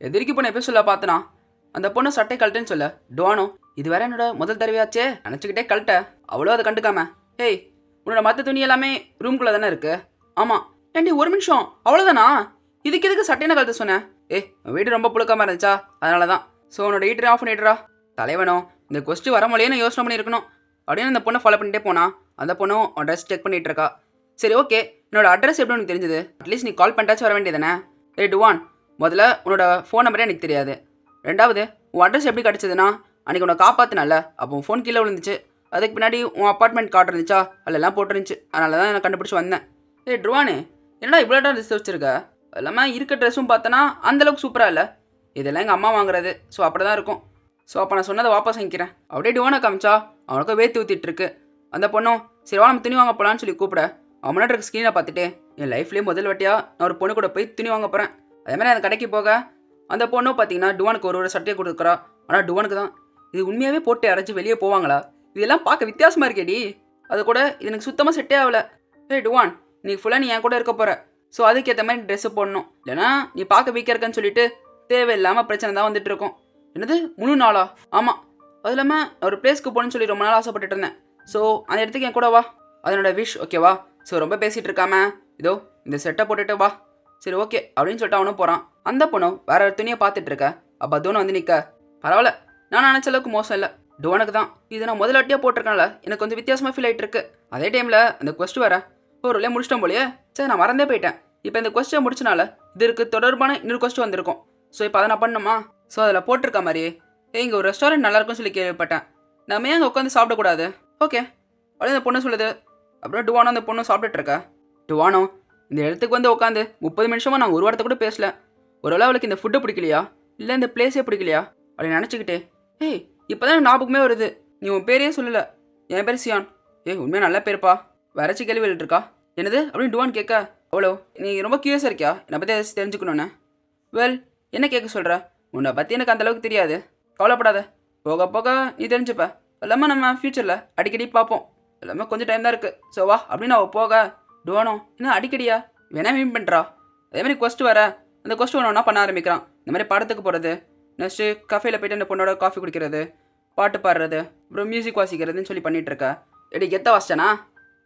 எதிரிக்கு பொண்ணு எப்போ சொல்ல பார்த்தனா அந்த பொண்ணு சட்டை கழட்டுன்னு சொல்ல டுவானோ இது வேற என்னோட முதல் தடவையாச்சே நினச்சிக்கிட்டே கழட்ட அவ்வளோ அதை கண்டுக்காம ஹேய் உன்னோட மற்ற துணி எல்லாமே ரூம்குள்ளே தானே இருக்கு ஆமாம் ஏண்டி ஒரு நிமிஷம் அவ்வளோதானா இதுக்கு எதுக்கு சட்டையை கழட்ட சொன்னேன் வீடு ரொம்ப புழுக்கமாக இருந்துச்சா அதனால தான் ஸோ உன்னோட ஹீட்டரை ஆஃப் பண்ணிடுறா தலைவனோ இந்த கொஸ்டின் வர மொழியே நான் யோசனை பண்ணியிருக்கணும் அப்படின்னு அந்த பொண்ணை ஃபாலோ பண்ணிட்டே போனா அந்த பொண்ணும் அட்ரஸ் செக் பண்ணிட்டு இருக்கா சரி ஓகே என்னோட அட்ரஸ் எப்படி உனக்கு தெரிஞ்சது அட்லீஸ்ட் நீ கால் பண்ணிட்டாச்சும் வர வேண்டியதானே டுவான் முதல்ல உன்னோட ஃபோன் நம்பரே எனக்கு தெரியாது ரெண்டாவது உன் அட்ரஸ் எப்படி கிடச்சதுன்னா அன்றைக்கி உன்னை காப்பாற்றினல அப்போ உன் ஃபோன் கீழே விழுந்துச்சு அதுக்கு பின்னாடி உன் அப்பார்ட்மெண்ட் கார்டு இருந்துச்சா அதிலெல்லாம் போட்டுருந்துச்சு அதனால தான் நான் கண்டுபிடிச்சி வந்தேன் டுவானு என்னடா இவ்வளோ ட்ரெஸ் வச்சுருக்க எல்லாமே இருக்க ட்ரெஸ்ஸும் பார்த்தோன்னா அந்தளவுக்கு சூப்பராக இல்லை இதெல்லாம் எங்கள் அம்மா வாங்குறது ஸோ அப்படி தான் இருக்கும் ஸோ அப்போ நான் சொன்னதை வாபஸ் வாங்கிக்கிறேன் அப்படியே டுவானை காமிச்சா அவனுக்கும் வேத்து ஊற்றிட்டு இருக்கு அந்த பொண்ணும் சரி வா நம்ம துணி வாங்க போகலான்னு சொல்லி கூப்பிட அவனாட்ட இருக்க ஸ்க்ரீனை பார்த்துட்டு என் லைஃப்லேயே முதல் வாட்டியாக நான் ஒரு பொண்ணு கூட போய் துணி வாங்க போகிறேன் அதேமாதிரி அந்த கடைக்கு போக அந்த பொண்ணும் பார்த்தீங்கன்னா டுவானுக்கு ஒரு சட்டையை கொடுக்குறா ஆனால் டுவானுக்கு தான் இது உண்மையாகவே போட்டு அரைச்சி வெளியே போவாங்களா இதெல்லாம் பார்க்க வித்தியாசமாக இருக்கேடி அது கூட இது எனக்கு சுத்தமாக செட்டே ஆகலை டுவான் நீ ஃபுல்லாக நீ என் கூட இருக்க போகிற ஸோ அதுக்கேற்ற மாதிரி ட்ரெஸ்ஸு போடணும் இல்லைனா நீ பார்க்க வீக்காக இருக்கன்னு சொல்லிட்டு தேவையில்லாமல் பிரச்சனை தான் வந்துட்டு இருக்கும் என்னது முழு நாளா ஆமாம் அது இல்லாமல் ஒரு பிளேஸ்க்கு போகணுன்னு சொல்லி ரொம்ப நாள் ஆசைப்பட்டுட்டு இருந்தேன் ஸோ அந்த இடத்துக்கு என் கூட வா அதனோட விஷ் ஓகேவா ஸோ ரொம்ப பேசிகிட்டு இருக்காம இதோ இந்த செட்டை போட்டுட்டு வா சரி ஓகே அப்படின்னு சொல்லிட்டு அவனும் போகிறான் அந்த பொண்ணும் வேற ஒரு துணியை பார்த்துட்டு இருக்க அப்போ தூணை வந்து நிற்க பரவாயில்ல நான் நினச்ச அளவுக்கு மோசம் இல்லை டுவானுக்கு தான் இது நான் முதலாட்டியாக போட்டிருக்கனால எனக்கு கொஞ்சம் வித்தியாசமாக ஃபீல் ஆகிட்டு இருக்கு அதே டைமில் அந்த கொஸ்ட் வேற ஒரு இல்லையே முடிச்சிட்டோம் போலையே சரி நான் மறந்தே போயிட்டேன் இப்போ இந்த கொஸ்டினை முடிச்சனால இதற்கு தொடர்பான இன்னொரு கொஸ்டின் வந்திருக்கும் ஸோ இப்போ அதை நான் பண்ணுமா ஸோ அதில் போட்டிருக்க மாதிரியே இங்கே ஒரு ரெஸ்டாரண்ட் நல்லாயிருக்கும்னு சொல்லி கேள்விப்பட்டேன் நம்ம ஏன் அங்கே உட்காந்து சாப்பிடக்கூடாது ஓகே அப்படியே அந்த பொண்ணு சொல்லுது அப்புறம் டுவானோ அந்த பொண்ணு சாப்பிட்டுட்டு இருக்கா டுவானோ இந்த இடத்துக்கு வந்து உட்காந்து 30 நிமிஷமாக நான் ஒரு வாரத்தை கூட பேசல ஒருவேளை அவளுக்கு இந்த ஃபுட்டு பிடிக்கலையா இல்லை இந்த பிளேஸே பிடிக்கலையா அப்படின்னு நினச்சிக்கிட்டே இப்போ தான் ஞாபகமே வருது நீ உன் பேரையே சொல்லலை என் பேர் சியான் உண்மையாக நல்ல பேருப்பா வறட்சி கேள்வி இருக்கா என்னது அப்படின்னு டுவான் கேட்க அவ்வளோ நீ ரொம்ப க்யூரியஸாக இருக்கியா என்னை பற்றி ஏதாச்சும் தெரிஞ்சுக்கணுன்னு வெல் என்ன கேட்க சொல்கிற உன்னை பற்றி எனக்கு அந்தளவுக்கு தெரியாது கவலைப்படாத போக போக நீ தெரிஞ்சுப்ப எல்லாமே நம்ம ஃப்யூச்சரில் அடிக்கடி பார்ப்போம் எல்லாமே கொஞ்சம் டைம் தான் இருக்குது ஸோ வா அப்படின்னு அவள் போக டுவானோ என்ன அடிக்கடியா வேணா மீன் பண்ணுறா அதேமாதிரி கொஸ்ட் வர அந்த கொஸ்ட் ஒன்று ஒன்றா பண்ண ஆரம்பிக்கிறான் இந்த மாதிரி படத்துக்கு போகிறது நெக்ஸ்ட்டு கஃபேயில் போய்ட்டு அந்த பொண்ணோட காஃபி குடிக்கிறது பாட்டு பாடுறது அப்புறம் மியூசிக் வாசிக்கிறதுன்னு சொல்லி பண்ணிகிட்டு இருக்க எடி கெத்த வாசிச்சனா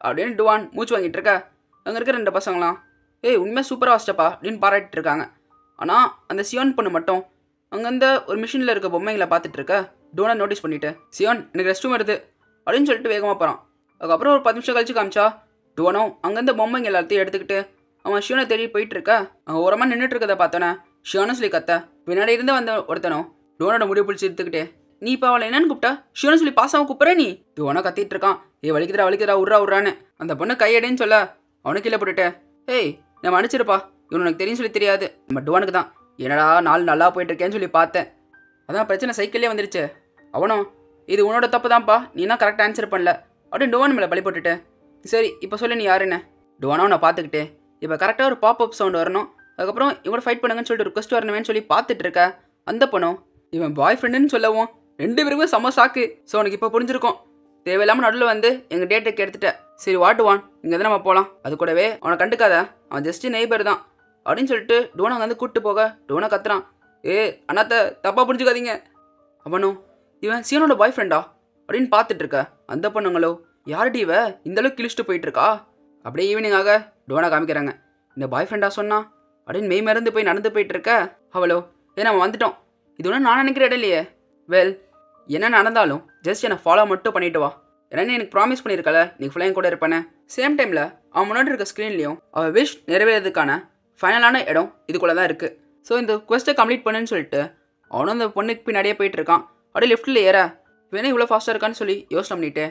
அப்படின்னு டுவான் மூச்சு வாங்கிட்டு இருக்க அங்கே இருக்கிற 2 பசங்களாம் உண்மையாக சூப்பராக வாசிச்சப்பா அப்படின்னு பாராட்டிட்டு இருக்காங்க ஆனால் அந்த சியோன் பொண்ணு மட்டும் அங்கேருந்து ஒரு மிஷினில் இருக்க பொம்மைங்களை பார்த்துட்டு இருக்க டுவானை நோட்டீஸ் பண்ணிவிட்டு சியோன் எனக்கு ரெஸ்ட் ரூம் வருது அப்படின்னு சொல்லிட்டு வேகமாக போகிறான் அதுக்கப்புறம் ஒரு 10 நிமிஷம் கழிச்சு காமிச்சா டுவானோ அங்கேருந்து பொம்மைங்க எல்லாத்தையும் எடுத்துக்கிட்டு அவன் ஷியோனை தேடி போயிட்டு இருக்க அவன் ஓரமாக நின்றுட்டு இருக்கதை பார்த்தோன்னே ஷியோனும் சொல்லி கத்த பின்னாடி இருந்து வந்த ஒருத்தனோ டுவானோட முடிவு பிடிச்சி எடுத்துக்கிட்டே நீ இப்போ அவளை என்னன்னு கூப்பிட்டா ஷியோனை சொல்லி பாசாமல் கூப்பிட்றே நீ டுவானோ கத்திட்டு இருக்கான் வலிக்குதா உர்றான்னு அந்த பொண்ணு கையடின்னு சொல்ல அவனுக்கு கீழே போட்டுட்டு நான் மன்னிச்சிருப்பா இவனு எனக்கு தெரியும் சொல்லி தெரியாது நம்ம டுவானுக்கு தான் என்னடா நாள் நல்லா போயிட்டு இருக்கேன்னு சொல்லி பார்த்தேன் அதான் பிரச்சனை சைக்கிள்லேயே வந்துருச்சு அவனும் இது உன்னோட தப்பு தான்ப்பா நீ தான் கரெக்டாக ஆன்சர் பண்ணல அப்படின்னு டுவான் மேலே பழி போட்டுட்டு சரி இப்போ சொல்லு நீ யாருன்னு டுவானோ நான் பார்த்துக்கிட்டே இப்போ கரெக்டாக ஒரு பாப்அப் சவுண்ட் வரணும் அதுக்கப்புறம் இவங்களோட ஃபைட் பண்ணுங்கன்னு சொல்லிட்டு ஒரு ரெக்வஸ்ட் வரணுமேனு சொல்லி பார்த்துட்டு இருக்க அந்த பொண்ணும் இவன் பாய் ஃப்ரெண்டுன்னு சொல்லவும் 2 பேருமே செம்ம சாக்கு ஸோ உனக்கு இப்போ புரிஞ்சிருக்கும் தேவையில்லாமல் நடுவில் வந்து எங்கள் டேட்டுக்கு எடுத்துட்டேன் சரி வாட்டுவான் இங்கே தான் நம்ம போகலாம் அது கூடவே அவனை கண்டுக்காத அவன் ஜஸ்ட் நெய்பர் தான் அப்படின்னு சொல்லிட்டு டுவானை வந்து கூப்பிட்டு போக டுவானை கத்துறான் அண்ணாத்த தப்பாக புரிஞ்சுக்காதீங்க அவனும் இவன் சியோனோட பாய் ஃப்ரெண்டா அப்படின்னு பார்த்துட்டு இருக்க அந்த பொண்ணுங்களோ யார்டி இவ இந்தளவுக்கு கிழிச்சிட்டு போயிட்டு இருக்கா அப்படியே ஈவினிங்காக டுவானை காமிக்கிறாங்க இந்த பாய் ஃப்ரெண்டா சொன்னா அப்படின்னு மெய் மறந்து போய் நடந்து போயிட்டு இருக்க அவளோ நம்ம வந்துட்டோம் இது ஒன்றும் நான் நினைக்கிற இடம் இல்லையே வெல் என்ன நடந்தாலும் ஜஸ்ட் என்னை ஃபாலோ மட்டும் பண்ணிட்டு வா ஏன்னா எனக்கு ப்ராமிஸ் பண்ணியிருக்கல நீ ஃபுல்லாக கூட இருப்பேனே சேம் டைமில் அவன் முன்னாடி இருக்க ஸ்க்ரீன்லேயும் அவள் விஷ் நிறைவேறதுக்கான ஃபைனலான இடம் இதுக்குள்ளே தான் இருக்குது ஸோ இந்த குவெஸ்ட்டை கம்ப்ளீட் பண்ணுன்னு சொல்லிட்டு அவனும் அந்த பொண்ணுக்கு பின்னாடியே போயிட்டு இருக்கான் அப்படியே லெஃப்ட்டில் ஏற வேணா இவ்வளோ ஃபாஸ்ட்டாக இருக்கான்னு சொல்லி யோசனை பண்ணிட்டு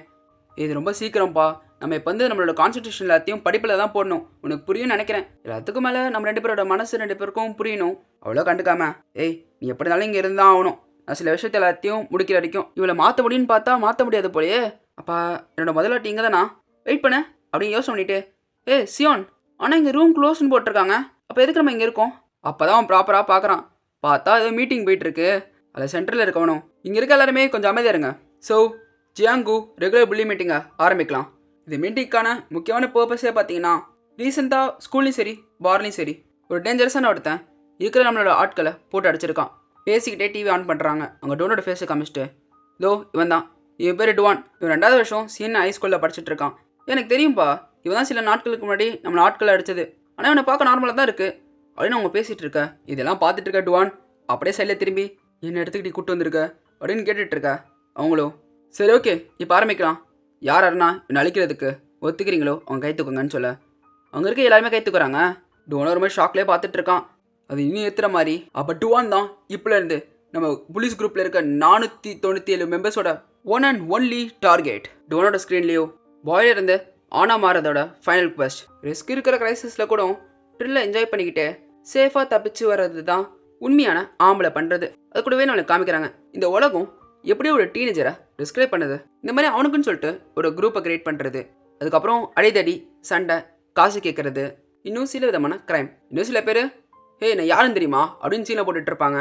இது ரொம்ப சீக்கிரம்ப்பா நம்ம இப்போ வந்து நம்மளோட கான்சன்ட்ரேஷன் எல்லாத்தையும் படிப்பில் தான் போடணும் உனக்கு புரியும்னு நினைக்கிறேன் எல்லாத்துக்கும் மேலே நம்ம 2 பேரோட மனசு 2 பேருக்கும் புரியணும் அவ்வளோ கண்டுக்காம நீ எப்படி இருந்தாலும் இங்கே இருந்தால் ஆகணும் நான் சில விஷயத்த எல்லாத்தையும் முடிக்கிற வரைக்கும் இவளை மாற்ற முடியும்னு பார்த்தா மாற்ற முடியாது போலயே அப்பா என்னோட முதலாட்டி இங்கே தானா வெயிட் பண்ண அப்படின்னு யோசனை பண்ணிட்டு சியோன் ஆனால் இங்கே ரூம் க்ளோஸ்ன்னு போட்டிருக்காங்க அப்போ எதுக்கு நம்ம இங்கே இருக்கோம் அப்போ தான் அவன் ப்ராப்பராக பார்க்குறான் பார்த்தா ஏதோ மீட்டிங் போயிட்டுருக்கு அதில் சென்டரில் இருக்கவனும் இங்கே இருக்க எல்லாருமே கொஞ்சம் அமைதியாக இருங்க ஸோ ஜியாங்கு ரெகுலர் புள்ளி மீட்டிங்கை ஆரம்பிக்கலாம் இது மீட்டிங்க்கான முக்கியமான பர்பஸே பார்த்தீங்கன்னா ரீசெண்டாக ஸ்கூல்லையும் சரி பார்லையும் சரி ஒரு டேஞ்சரஸான ஒருத்தன் இருக்கிற நம்மளோட ஆட்களை போட்டு அடிச்சிருக்கான். பேசிக்கிட்டே டிவி ஆன் பண்ணுறாங்க. அங்கே டோனோட ஃபேஸை காமிச்சிட்டு, தோ இவன் தான், இவன் பேர் டுவான், இவன் 2வது வருஷம் சின்ன ஹைஸ்கூலில் படிச்சுட்டு இருக்கான். எனக்கு தெரியும்ப்பா, இவன் தான் சில நாட்களுக்கு முன்னாடி நம்மளை ஆட்களை அடிச்சது. ஆனால் இவனை பார்க்க நார்மலாக தான் இருக்குது அப்படின்னு அவங்க பேசிகிட்டு இருக்க. இதெல்லாம் பார்த்துட்டு இருக்க டுவான் அப்படியே சைடில் திரும்பி, என்ன எடுத்துக்கிட்டு கூப்பிட்டு வந்திருக்க அப்படின்னு கேட்டுட்டு இருக்க. அவங்களும் சரி ஓகே இப்போ ஆரம்பிக்கலாம், யார் யாருன்னா இவனை அழிக்கிறதுக்கு ஒத்துக்கிறீங்களோ அவங்க கை தூக்குங்கன்னு சொல்ல, அங்கே இருக்க எல்லாருமே கை தூக்குறாங்க. டுவான் ஒரு மாதிரி ஷாக்லேயே பார்த்துட்டு இருக்கான். அது இன்னும் ஏற்றுற மாதிரி. அப்போ டுவான் தான் இப்போலேருந்து நம்ம போலீஸ் குரூப்பில் இருக்க 497 மெம்பர்ஸோட ஒன் அண்ட் ஒன்லி டார்கெட். டுவானோட ஸ்க்ரீன்லேயோ பாயில இருந்து ஆனா மாறதோட ஃபைனல் குவெஸ்ட். ரிஸ்க் இருக்கிற கிரைசிஸில் கூட ட்ரில்லை என்ஜாய் பண்ணிக்கிட்டு சேஃபாக தப்பிச்சு வர்றது தான் உண்மையான ஆம்பளை பண்ணுறது. அது கூடவே நம்மளுக்கு காமிக்கிறாங்க இந்த உலகம் எப்படி ஒரு டீனேஜரை டிஸ்கிரைப் பண்ணுது. இந்த மாதிரி அவனுக்குன்னு சொல்லிட்டு ஒரு குரூப்பை கிரியேட் பண்ணுறது, அதுக்கப்புறம் அடிதடி, சண்டை, காசு கேட்கறது, இன்னும் சில விதமான க்ரைம். இன்னும் சில பேர் ஹே நான் யாருன்னு தெரியுமா அப்படின்னு சீனை போட்டுட்டு இருப்பாங்க.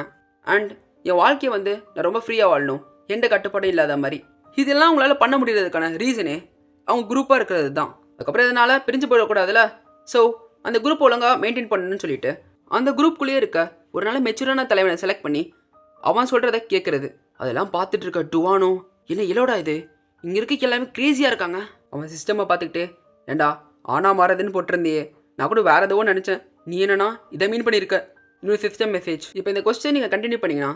அண்ட் என் வாழ்க்கையை நான் ரொம்ப ஃப்ரீயாக வாழணும், எந்த கட்டுப்பாடும் இல்லாத மாதிரி. இதெல்லாம் அவங்களால பண்ண முடியறதுக்கான ரீசனே அவங்க குரூப்பாக இருக்கிறது தான். அதுக்கப்புறம் இதனால் பிரிஞ்சு போயிடக்கூடாதுல்ல. ஸோ அந்த குரூப் ஒழுங்காக மெயின்டைன் பண்ணணும்னு சொல்லிட்டு அந்த குரூப்புக்குள்ளேயே இருக்க ஒரு நல்ல மெச்சூரான தலைவனை செலக்ட் பண்ணி அவன் சொல்கிறத கேட்குறது. அதெல்லாம் பார்த்துட்டு இருக்க டுவானோ, என்ன இலோடா இது, இங்கே இருக்க எல்லாமே க்ரேஸியாக இருக்காங்க. அவன் சிஸ்டமை பார்த்துக்கிட்டு, ஏண்டா ஆனா மாறதுன்னு போட்டிருந்தியே, நான் கூட வேறு எதுவும் நினச்சேன், நீ என்னன்னா இதை மீன் பண்ணியிருக்க, இன்னொரு சிஸ்டம் மெசேஜ். இப்போ இந்த கொஸ்டின் நீங்கள் கண்டினியூ பண்ணிங்கன்னா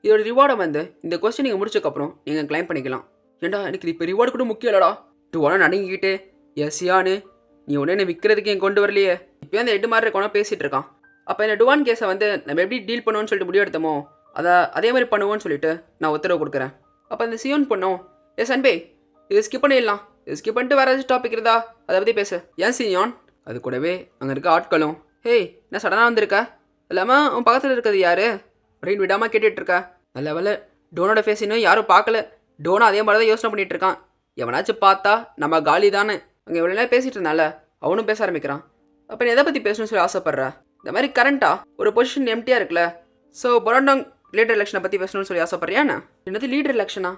இதோட ரிவார்டை இந்த கொஸ்டின் நீங்கள் முடிச்சக்கப்புறம் நீங்கள் கிளைம் பண்ணிக்கலாம். ஏண்டா எனக்கு இப்போ ரிவார்டு கூட முக்கியம் இல்லடா. டுவானோ நடுங்கிக்கிட்டு, எஸ்யானு நீ உடனே என்னை விற்கிறதுக்கு என் கொண்டு வரலையே, இப்போ அந்த 8 மாதிரி இருக்கணும் பேசிகிட்டு இருக்கான். அப்போ இந்த டுவான் கேஸை நம்ம எப்படி டீல் பண்ணுவோன்னு சொல்லிட்டு முடிவு எடுத்தோமோ அதே மாதிரி பண்ணுவோன்னு சொல்லிட்டு நான் உத்தரவு கொடுக்குறேன். அப்போ அந்த சியோன் பண்ணோம், அன்பே இது ஸ்கிப் பண்ணிடலாம், இது ஸ்கிப் பண்ணிட்டு வேறு ஏதாச்சும் டாபிக் இருந்தா அதை பற்றி பேசு. ஏன் சியோன்? அது கூடவே அங்கே இருக்க ஆட்களும், ஹேய் நான் சடனாக வந்திருக்க, இல்லாமல் உன் பக்கத்தில் இருக்கிறது யார் அப்படின்னு விடாமல் கேட்டுட்ருக்க. நல்ல வேலை டோனோட ஃபேஸ் இன்னும் யாரும் பார்க்கல. டோனோ அதே மாதிரி தான் யோசனை பண்ணிகிட்டு இருக்கான், எவனாச்சும் பார்த்தா நம்ம காலி தானே. அங்கே இவ்வளோ நேரம் பேசிகிட்டு இருந்தால அவனும் பேச ஆரம்பிக்கிறான். அப்போ நீ எதை பற்றி பேசணும்னு சொல்லி ஆசைப்பட்ற? இந்த மாதிரி கரண்ட்டாக ஒரு பொசிஷன் எம்டியாக இருக்குல்ல, ஸோ பொராண்டாங் லீடர் எலெக்ஷனை பற்றி பேசணும்னு சொல்லி ஆசைப்பட்றியாண்ணா? என்னது லீடர் எலெக்ஷனா?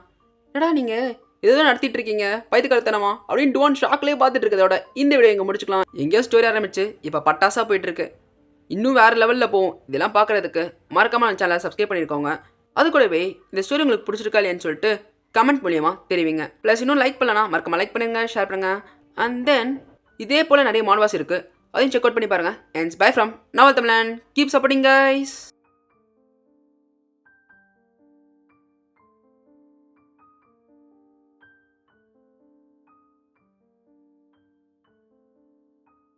என்னடா நீங்கள் எதுவும் நடத்திட்டு இருக்கீங்க பைத்து கழுத்தனமா அப்படின்னு டுவான் ஷாக்லேயே பார்த்துட்டு இருக்கிறதோட இந்த வீடியோ இங்கே முடிச்சுக்கலாம். எங்கேயோ ஸ்டோரி ஆரம்பிச்சு இப்போ பட்டாசாக போயிட்டுருக்கு, இன்னும் வேறு லெவலில் போகும். இதெல்லாம் பார்க்குறதுக்கு மறக்காம அந்த சேனலை சப்ஸ்கிரைப் பண்ணியிருக்கோங்க. அது கூடவே இந்த ஸ்டோரி உங்களுக்கு பிடிச்சிருக்கா இல்லையான்னு சொல்லிட்டு கமெண்ட் மூலியமாக தெரிவிங்க. ப்ளஸ் இன்னும் லைக் பண்ணலாம், மறக்காம லைக் பண்ணுங்க, ஷேர் பண்ணுங்க. அண்ட் தென் இதே போல் நிறைய மான்வாஸ் இருக்குது, அதையும் செக் அவுட் பண்ணி பாருங்கள். அண்ட் பை ஃப்ரம் நாவல் தமிழன். Keep supporting guys.